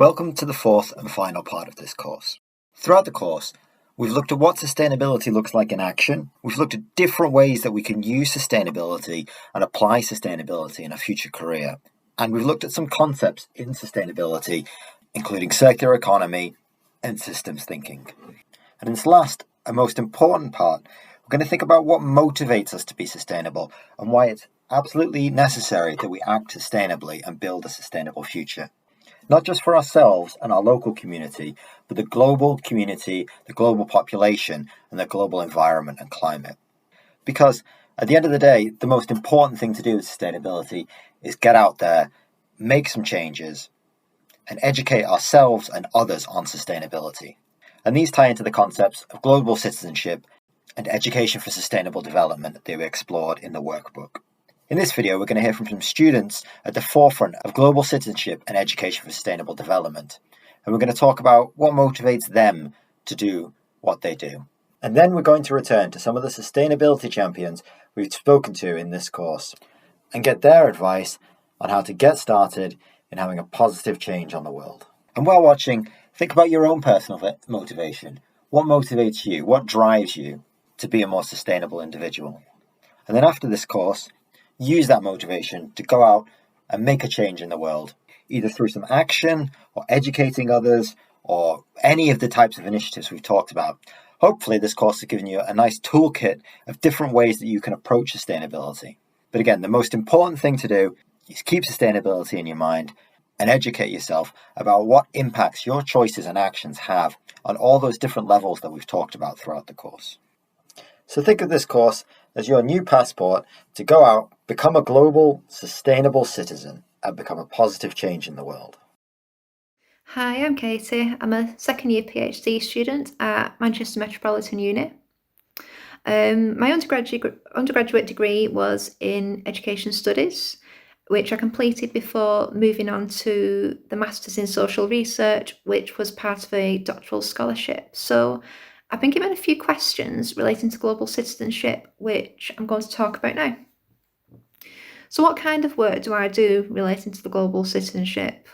Welcome to the fourth and final part of this course. Throughout the course, we've looked at what sustainability looks like in action. We've looked at different ways that we can use sustainability and apply sustainability in a future career. And we've looked at some concepts in sustainability, including circular economy and systems thinking. And in this last and most important part, we're going to think about what motivates us to be sustainable and why it's absolutely necessary that we act sustainably and build a sustainable future. Not just for ourselves and our local community, but the global community, the global population, and the global environment and climate. Because at the end of the day, the most important thing to do with sustainability is get out there, make some changes, and educate ourselves and others on sustainability. And these tie into the concepts of global citizenship and education for sustainable development that we explored in the workbook. In this video, we're going to hear from some students at the forefront of global citizenship and education for sustainable development. And we're going to talk about what motivates them to do what they do. And then we're going to return to some of the sustainability champions we've spoken to in this course and get their advice on how to get started in having a positive change on the world. And while watching, think about your own personal motivation. What motivates you? What drives you to be a more sustainable individual? And then after this course, use that motivation to go out and make a change in the world, either through some action or educating others or any of the types of initiatives we've talked about. Hopefully this course has given you a nice toolkit of different ways that you can approach sustainability. But again, the most important thing to do is keep sustainability in your mind and educate yourself about what impacts your choices and actions have on all those different levels that we've talked about throughout the course. So think of this course as your new passport to go out, become a global, sustainable citizen, and become a positive change in the world. Hi, I'm Katie. I'm a second year PhD student at Manchester Metropolitan Uni. My undergraduate degree was in education studies, which I completed before moving on to the Masters in Social Research, which was part of a doctoral scholarship. So I've been given a few questions relating to global citizenship, which I'm going to talk about now. So what kind of work do I do relating to the global citizenship?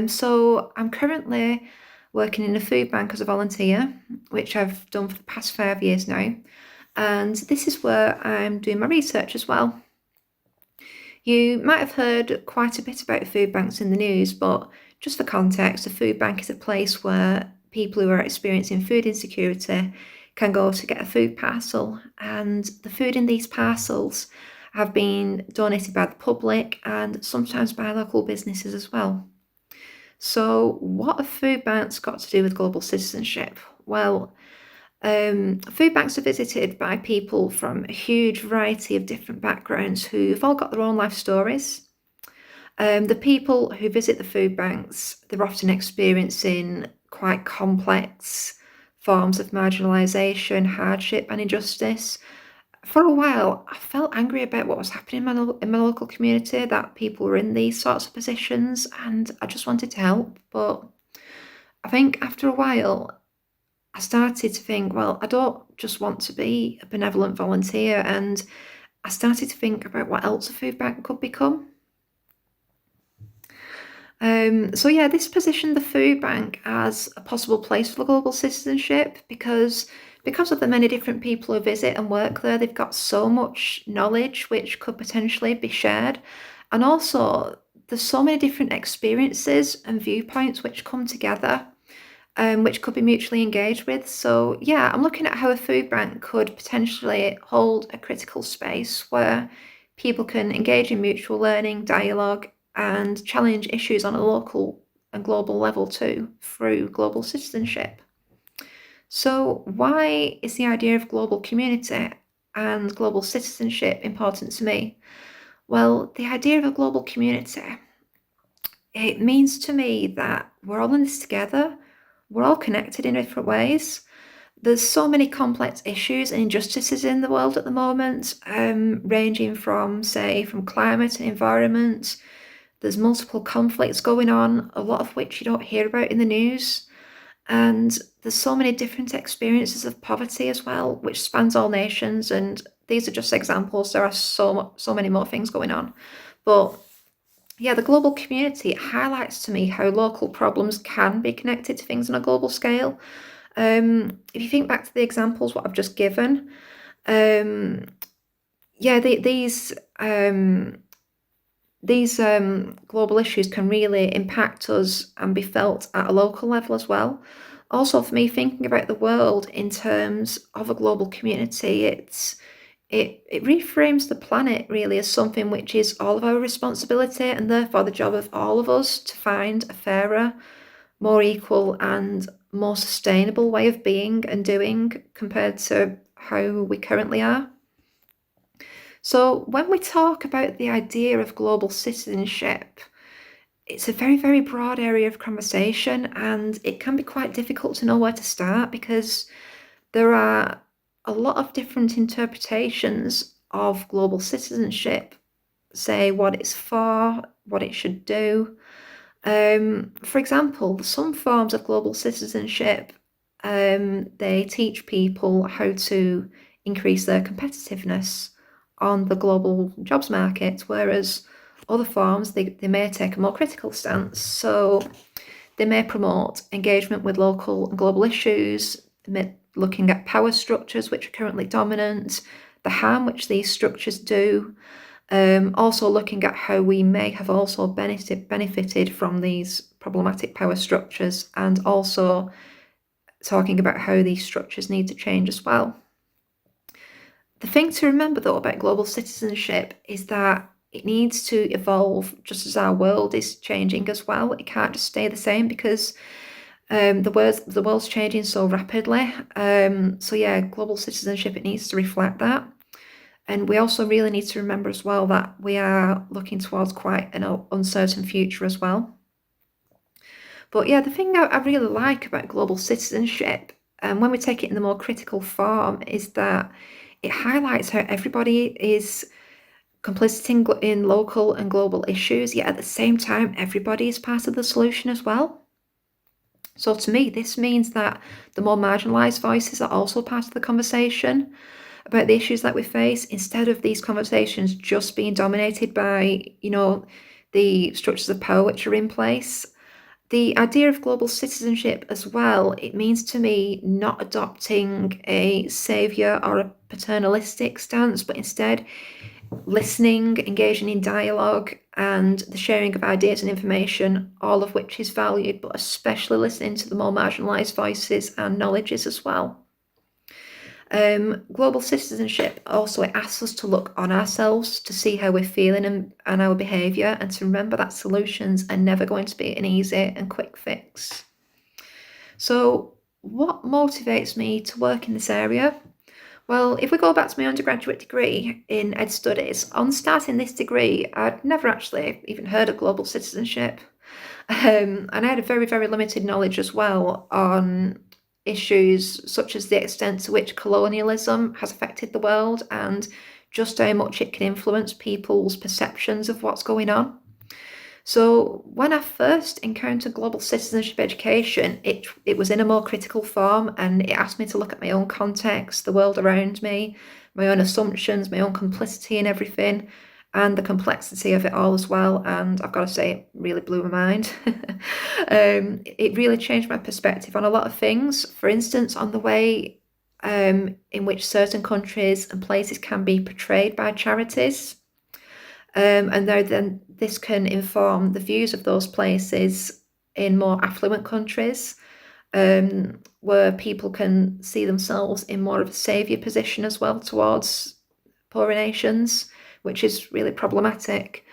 So I'm currently working in a food bank as a volunteer, which I've done for the past 5 years now. And this is where I'm doing my research as well. You might have heard quite a bit about food banks in the news, but just for context, a food bank is a place where people who are experiencing food insecurity can go to get a food parcel. And the food in these parcels have been donated by the public and sometimes by local businesses as well. So what have food banks got to do with global citizenship? Well, food banks are visited by people from a huge variety of different backgrounds who've all got their own life stories. The people who visit the food banks, they're often experiencing quite complex forms of marginalisation, hardship and injustice. For a while, I felt angry about what was happening in my local community, that people were in these sorts of positions, and I just wanted to help. But I think after a while, I started to think, well, I don't just want to be a benevolent volunteer, and I started to think about what else a food bank could become. This positioned the food bank as a possible place for global citizenship because of the many different people who visit and work there, they've got so much knowledge which could potentially be shared. And also, there's so many different experiences and viewpoints which come together, which could be mutually engaged with. So yeah, I'm looking at how a food bank could potentially hold a critical space where people can engage in mutual learning, dialogue, and challenge issues on a local and global level too through global citizenship. So why is the idea of global community and global citizenship important to me? Well, the idea of a global community, it means to me that we're all in this together. We're all connected in different ways. There's so many complex issues and injustices in the world at the moment, ranging from climate and environment. There's multiple conflicts going on, a lot of which you don't hear about in the news. And there's so many different experiences of poverty as well, which spans all nations. And these are just examples. There are so many more things going on. But Yeah, the global community highlights to me how local problems can be connected to things on a global scale. If you think back to the examples what I've just given, um, yeah, these global issues can really impact us and be felt at a local level as well. Also, for me, thinking about the world in terms of a global community, it reframes the planet really as something which is all of our responsibility and therefore the job of all of us to find a fairer, more equal and more sustainable way of being and doing compared to how we currently are. So when we talk about the idea of global citizenship, it's a very, very broad area of conversation and it can be quite difficult to know where to start because there are a lot of different interpretations of global citizenship, say what it's for, what it should do. For example, some forms of global citizenship, they teach people how to increase their competitiveness on the global jobs market, whereas other forms, they may take a more critical stance. So they may promote engagement with local and global issues, looking at power structures which are currently dominant, the harm which these structures do, also looking at how we may have also benefited from these problematic power structures, and also talking about how these structures need to change as well. The thing to remember though about global citizenship is that it needs to evolve just as our world is changing as well. It can't just stay the same because the world's changing so rapidly. So yeah, global citizenship, it needs to reflect that. And we also really need to remember as well that we are looking towards quite an uncertain future as well. But yeah, the thing I really like about global citizenship, and when we take it in the more critical form, is that it highlights how everybody is complicit in local and global issues, yet at the same time, everybody is part of the solution as well. So to me, this means that the more marginalised voices are also part of the conversation about the issues that we face, instead of these conversations just being dominated by, the structures of power which are in place. The idea of global citizenship as well, it means to me not adopting a saviour or a paternalistic stance, but instead listening, engaging in dialogue, and the sharing of ideas and information, all of which is valued, but especially listening to the more marginalised voices and knowledges as well. Global citizenship also asks us to look on ourselves to see how we're feeling and our behaviour, and to remember that solutions are never going to be an easy and quick fix. So what motivates me to work in this area? Well, if we go back to my undergraduate degree in Ed Studies, on starting this degree, I'd never actually even heard of global citizenship. And I had a very, very limited knowledge as well on issues such as the extent to which colonialism has affected the world and just how much it can influence people's perceptions of what's going on. So when I first encountered global citizenship education, it was in a more critical form, and it asked me to look at my own context, the world around me, my own assumptions, my own complicity in everything, and the complexity of it all as well. And I've got to say, it really blew my mind. It really changed my perspective on a lot of things. For instance, on the way in which certain countries and places can be portrayed by charities. And then this can inform the views of those places in more affluent countries, where people can see themselves in more of a saviour position as well towards poorer nations, which is really problematic.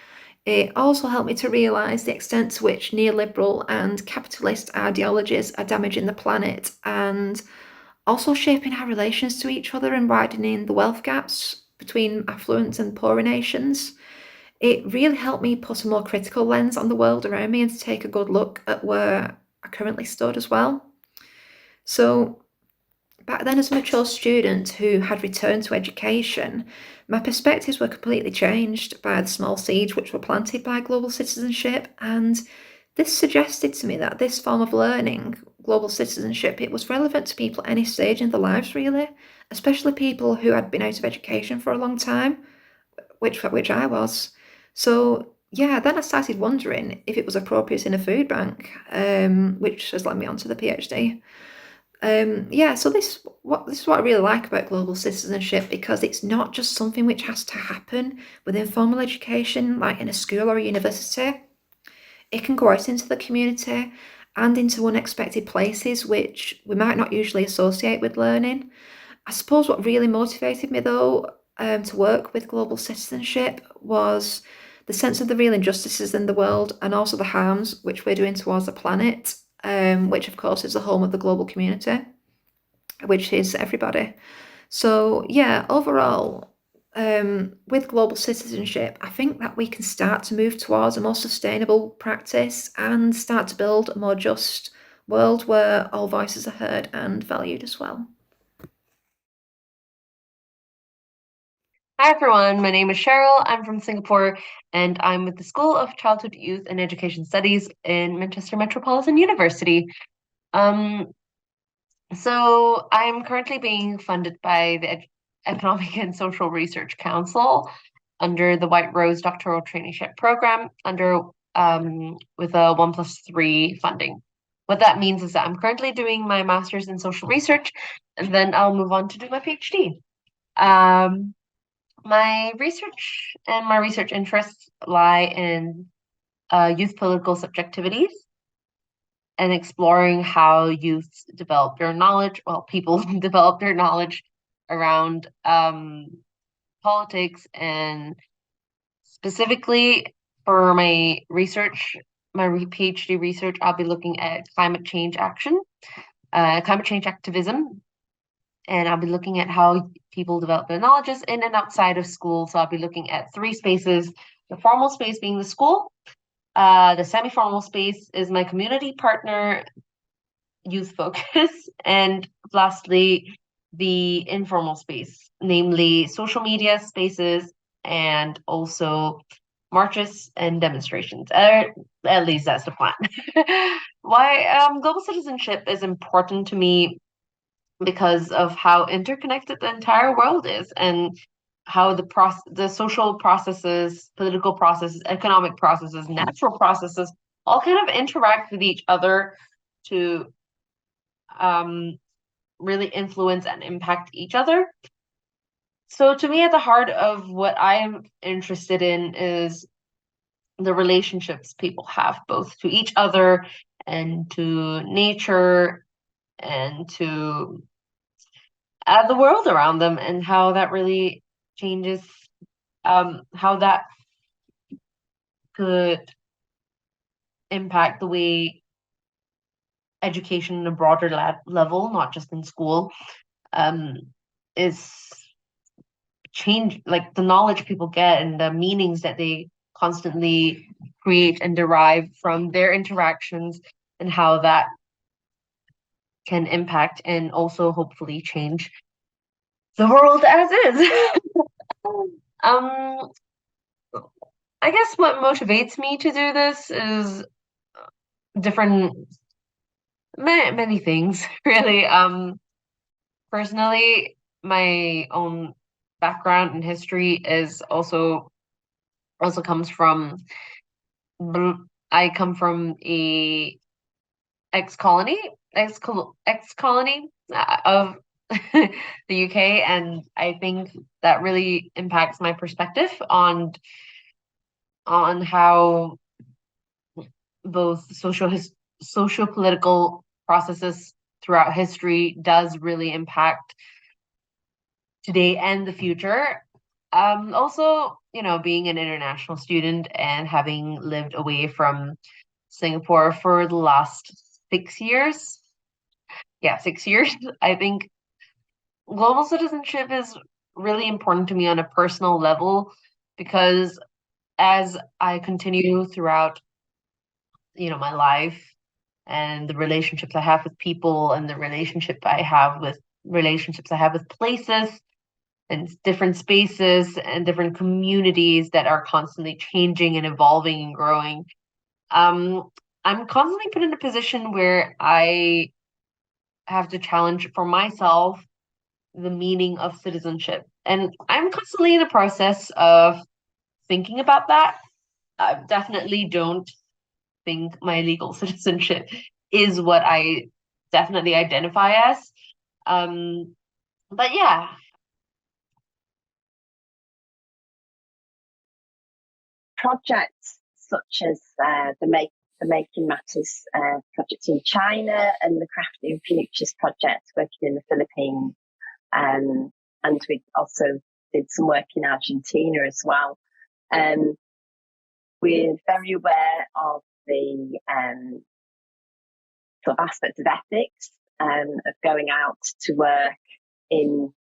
It also helped me to realise the extent to which neoliberal and capitalist ideologies are damaging the planet and also shaping our relations to each other and widening the wealth gaps between affluent and poorer nations. It really helped me put a more critical lens on the world around me and to take a good look at where I currently stood as well. So back then, as a mature student who had returned to education, my perspectives were completely changed by the small seeds which were planted by global citizenship, and this suggested to me that this form of learning, global citizenship, it was relevant to people at any stage in their lives really, especially people who had been out of education for a long time, which I was. So yeah, then I started wondering if it was appropriate in a food bank, which has led me on to the PhD. Yeah, so this is what I really like about global citizenship, because it's not just something which has to happen within formal education, like in a school or a university. It can go out into the community and into unexpected places which we might not usually associate with learning. I suppose what really motivated me, though, to work with global citizenship was the sense of the real injustices in the world, and also the harms which we're doing towards the planet, which of course is the home of the global community, which is everybody. So yeah, overall, with global citizenship, I think that we can start to move towards a more sustainable practice and start to build a more just world where all voices are heard and valued as well. Hi everyone, my name is Cheryl. I'm from Singapore and I'm with the School of Childhood, Youth and Education Studies in Manchester Metropolitan University. Um, so I'm currently being funded by the Economic and Social Research Council under the White Rose Doctoral Traineeship Program with a 1+3 funding. What that means is that I'm currently doing my master's in social research, and then I'll move on to do my PhD. My research interests lie in youth political subjectivities and exploring how youth develop their knowledge, well, people develop their knowledge around politics, and specifically for my PhD research, I'll be looking at climate change activism, and I'll be looking at how people develop their knowledges in and outside of school. So I'll be looking at three spaces: the formal space being the school, the semi-formal space is my community partner youth focus, and lastly, the informal space, namely social media spaces and also marches and demonstrations. At least that's the plan. Why global citizenship is important to me because of how interconnected the entire world is, and how the social processes, political processes, economic processes, natural processes all kind of interact with each other to really influence and impact each other. So to me, at the heart of what I am interested in is the relationships people have, both to each other and to nature and to the world around them, and how that really changes, how that could impact the way education in a broader level, not just in school, um, is change, like the knowledge people get and the meanings that they constantly create and derive from their interactions, and how that can impact and also hopefully change the world as is. um, I guess what motivates me to do this is different many things, really. Personally, my own background in history is also comes from I come from a ex-colony ex-colony of the UK, and I think that really impacts my perspective on how both social political processes throughout history does really impact today and the future. Also, being an international student and having lived away from Singapore for the last 6 years. Yeah, 6 years. I think global citizenship is really important to me on a personal level, because as I continue throughout, my life, and the relationships I have with people, and the relationships I have with places and different spaces and different communities that are constantly changing and evolving and growing. Um, I'm constantly put in a position where I have to challenge for myself the meaning of citizenship. And I'm constantly in the process of thinking about that. I definitely don't think my legal citizenship is what I definitely identify as. But yeah. Projects such as the Making Matters project in China and the Crafting Futures project working in the Philippines. And we also did some work in Argentina as well. We're very aware of the sort of aspects of ethics of going out to work in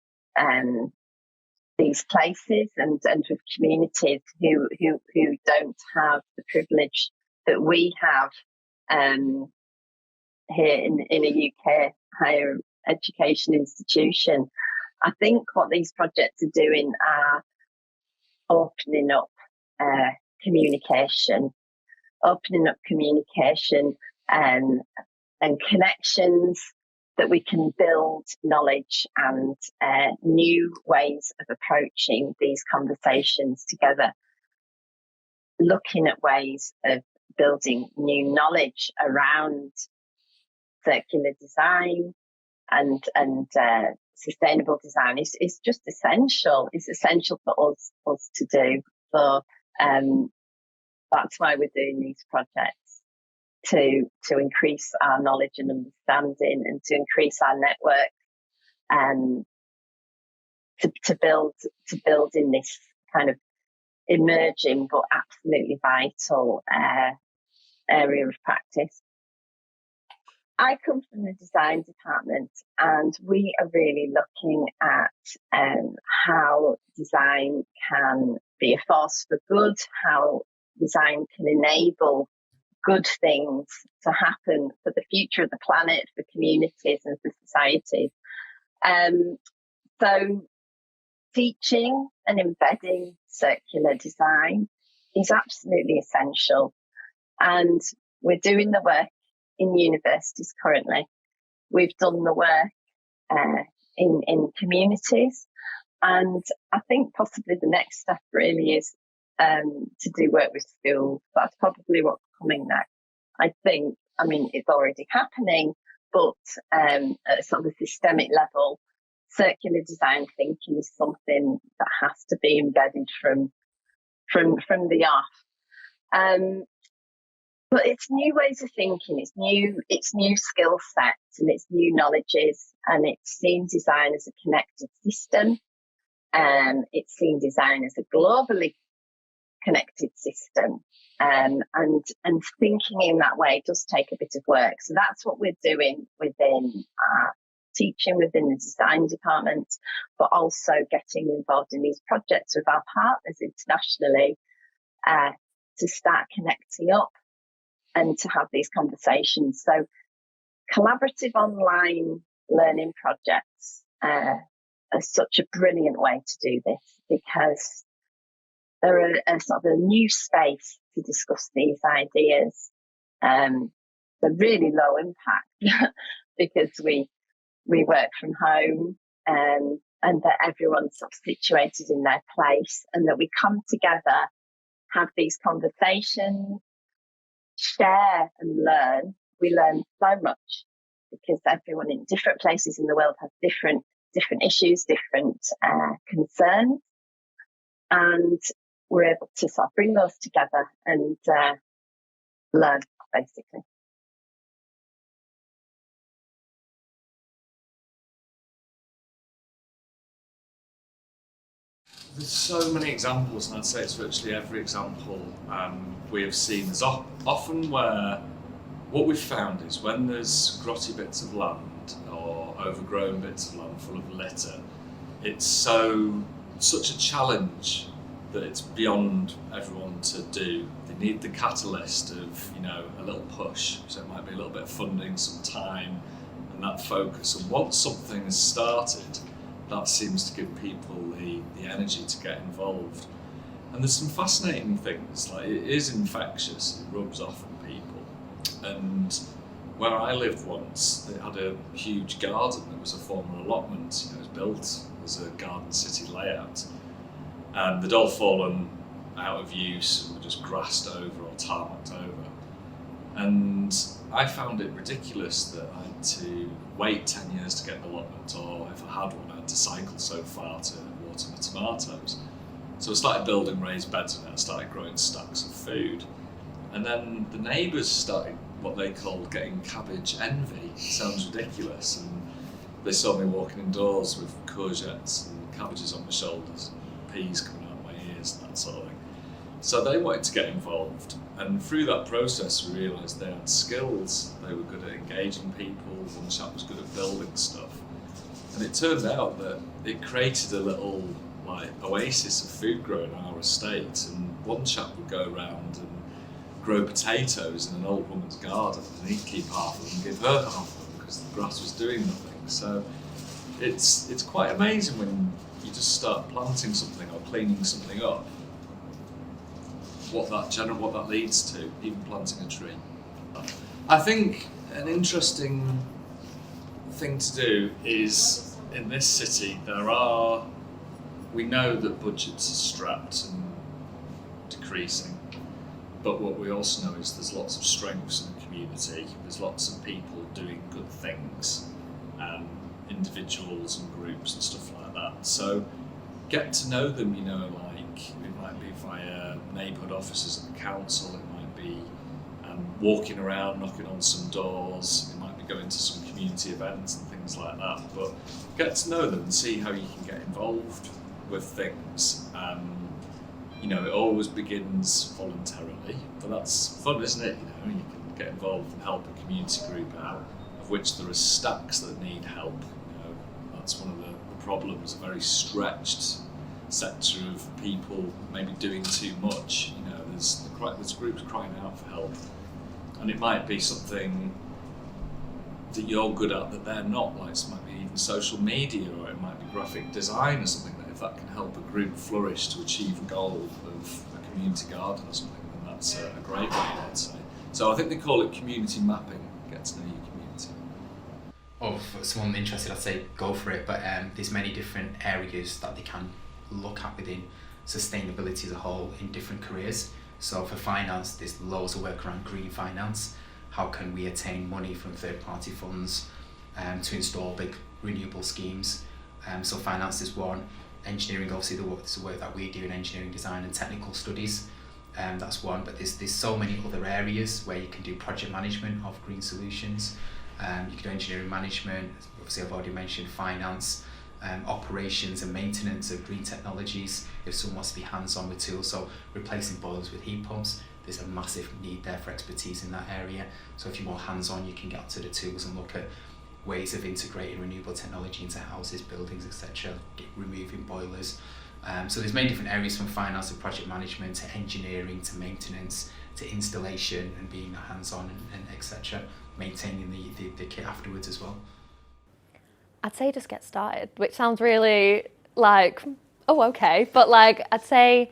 these places and with communities who don't have the privilege that we have here in a UK higher education institution. I think what these projects are doing are opening up communication and connections, that we can build knowledge and new ways of approaching these conversations together, looking at ways of building new knowledge around circular design and sustainable design is just essential. It's essential for us to do. So that's why we're doing these projects, to increase our knowledge and understanding, and to increase our network, and to build in this kind of emerging but absolutely vital area of practice. I come from the design department, and we are really looking at how design can be a force for good, how design can enable good things to happen for the future of the planet, for communities and for societies. So teaching and embedding circular design is absolutely essential. And we're doing the work in universities currently. We've done the work in communities. And I think possibly the next step really is to do work with schools. That's probably what's coming next. I think, I mean, it's already happening, but at sort of a systemic level, circular design thinking is something that has to be embedded from the off. But it's new ways of thinking, it's new skill sets, and it's new knowledges, and it's seeing design as a connected system. It's seeing design as a globally connected system, and thinking in that way does take a bit of work. So that's what we're doing within our teaching, within the design department, but also getting involved in these projects with our partners internationally to start connecting up and to have these conversations. So collaborative online learning projects are such a brilliant way to do this, because they're a sort of a new space to discuss these ideas. They're really low impact because we work from home, and that everyone's sort of situated in their place, and that we come together, have these conversations, share and learn. We learn so much because everyone in different places in the world has different issues, different concerns, and we're able to sort of bring those together and learn, basically. There's so many examples, and I'd say it's virtually every example we have seen. There's often where what we've found is when there's grotty bits of land or overgrown bits of land full of litter, it's such a challenge that it's beyond everyone to do. They need the catalyst of, a little push. So it might be a little bit of funding, some time, and that focus. And once something has started, that seems to give people the energy to get involved. And there's some fascinating things, like it is infectious, it rubs off on people. And where I lived once, they had a huge garden that was a former allotment. It was built as a garden city layout. And they'd all fallen out of use and were just grassed over or tarmacked over. And I found it ridiculous that I had to wait 10 years to get an allotment, or if I had one, I had to cycle so far to water my tomatoes. So I started building raised beds and I started growing stacks of food. And then the neighbours started what they called getting cabbage envy. It sounds ridiculous. And they saw me walking indoors with courgettes and cabbages on my shoulders, and peas coming out of my ears and that sort of thing. So they wanted to get involved. And through that process, we realised they had skills. They were good at engaging people. One chap was good at building stuff. And it turned out that it created a little oasis of food growing on our estate. And one chap would go around and grow potatoes in an old woman's garden, and he'd keep half of them and give her half of them because the grass was doing nothing. So it's quite amazing when you just start planting something or cleaning something up, what that leads to, even planting a tree. I think an interesting thing to do is, in this city, we know that budgets are strapped and decreasing, but what we also know is there's lots of strengths in the community, there's lots of people doing good things, individuals and groups and stuff like that. So get to know them, it might be via neighbourhood offices at the council, it might be walking around, knocking on some doors, it might be going to some community events and things like that, but get to know them and see how you can get involved with things. It always begins voluntarily, but that's fun, isn't it? You can get involved and help a community group out, of which there are stacks that need help. That's one of the problems, a very stretched sector of people maybe doing too much. There's groups crying out for help, and it might be something that you're good at that they're not, like it might be even social media, or it might be graphic design or something, that if that can help a group flourish to achieve a goal of a community garden or something, then that's a great way, I'd say. So I think they call it community mapping, get to know your community. Or for someone interested, I'd say go for it, but there's many different areas that they can look at within sustainability as a whole in different careers. So for finance, there's loads of work around green finance. How can we attain money from third-party funds to install big renewable schemes? So finance is one. Engineering, obviously, the work that we do in engineering design and technical studies, that's one. But there's so many other areas where you can do project management of green solutions. You can do engineering management. Obviously, I've already mentioned finance. Operations and maintenance of green technologies, if someone wants to be hands-on with tools, so replacing boilers with heat pumps, there's a massive need there for expertise in that area. So if you're more hands-on, you can get to the tools and look at ways of integrating renewable technology into houses, buildings, etc., removing boilers. So there's many different areas, from finance and project management to engineering to maintenance to installation and being hands-on and etc., maintaining the kit afterwards as well. I'd say just get started, which sounds really okay. But I'd say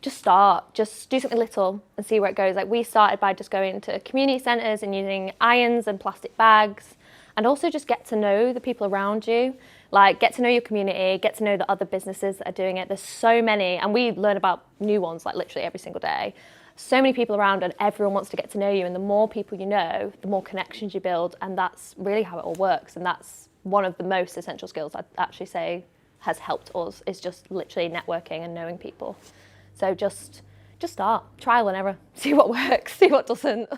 just start, just do something little and see where it goes. We started by just going to community centres and using irons and plastic bags, and also just get to know the people around you. Get to know your community, get to know the other businesses that are doing it. There's so many, and we learn about new ones literally every single day. So many people around, and everyone wants to get to know you, and the more people you know, the more connections you build, and that's really how it all works. And that's one of the most essential skills I'd actually say has helped us, is just literally networking and knowing people. So just start, trial and error, see what works, see what doesn't.